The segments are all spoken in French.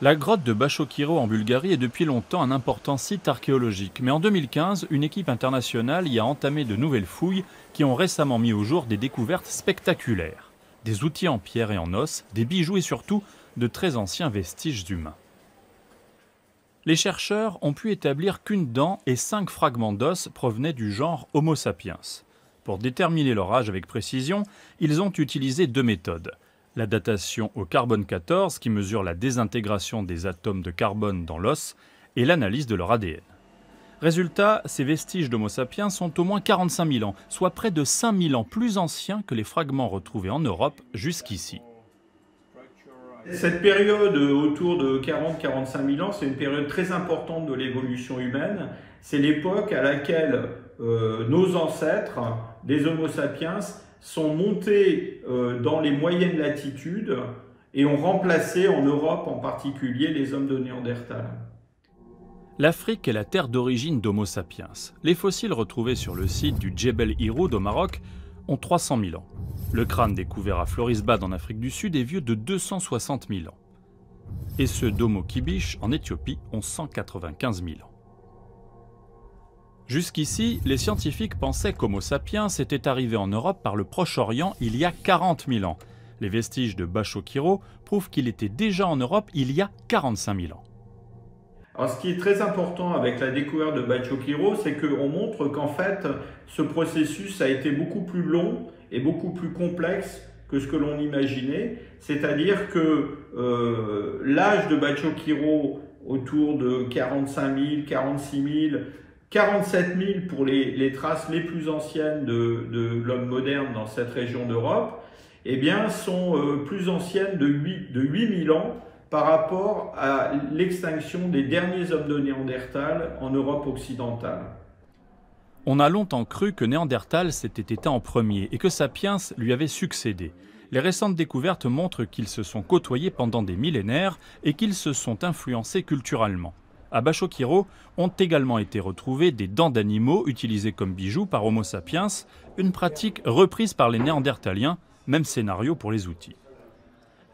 La grotte de Bachokiro en Bulgarie est depuis longtemps un important site archéologique. Mais en 2015, une équipe internationale y a entamé de nouvelles fouilles qui ont récemment mis au jour des découvertes spectaculaires. Des outils en pierre et en os, des bijoux et surtout de très anciens vestiges humains. Les chercheurs ont pu établir qu'une dent et 5 fragments d'os provenaient du genre Homo sapiens. Pour déterminer leur âge avec précision, ils ont utilisé 2 méthodes. La datation au carbone 14 qui mesure la désintégration des atomes de carbone dans l'os et l'analyse de leur ADN. Résultat, ces vestiges d'Homo sapiens sont au moins 45 000 ans, soit près de 5 000 ans plus anciens que les fragments retrouvés en Europe jusqu'ici. Cette période autour de 40-45 000 ans, c'est une période très importante de l'évolution humaine. C'est l'époque à laquelle nos ancêtres, des Homo sapiens, sont montés dans les moyennes latitudes et ont remplacé en Europe en particulier les hommes de Néandertal. L'Afrique est la terre d'origine d'Homo sapiens. Les fossiles retrouvés sur le site du Djebel Irhoud au Maroc ont 300 000 ans. Le crâne découvert à Florisbad en Afrique du Sud est vieux de 260 000 ans. Et ceux d'Homo Kibish en Éthiopie ont 195 000 ans. Jusqu'ici, les scientifiques pensaient qu'Homo sapiens était arrivé en Europe par le Proche-Orient il y a 40 000 ans. Les vestiges de Bachokiro prouvent qu'il était déjà en Europe il y a 45 000 ans. Alors, ce qui est très important avec la découverte de Bachokiro, c'est qu'on montre qu'en fait, ce processus a été beaucoup plus long et beaucoup plus complexe que ce que l'on imaginait. C'est-à-dire que l'âge de Bachokiro, autour de 45 000, 46 000, 47 000 pour les traces les plus anciennes de l'homme moderne dans cette région d'Europe, eh bien, sont plus anciennes de 8 000 ans par rapport à l'extinction des derniers hommes de Néandertal en Europe occidentale. On a longtemps cru que Néandertal s'était éteint en premier et que Sapiens lui avait succédé. Les récentes découvertes montrent qu'ils se sont côtoyés pendant des millénaires et qu'ils se sont influencés culturellement. À Bachokiro ont également été retrouvées des dents d'animaux utilisées comme bijoux par Homo sapiens, une pratique reprise par les Néandertaliens, même scénario pour les outils.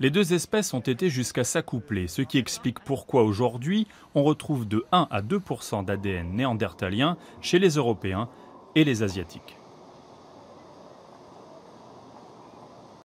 Les deux espèces ont été jusqu'à s'accoupler, ce qui explique pourquoi aujourd'hui on retrouve de 1 à 2% d'ADN néandertalien chez les Européens et les Asiatiques.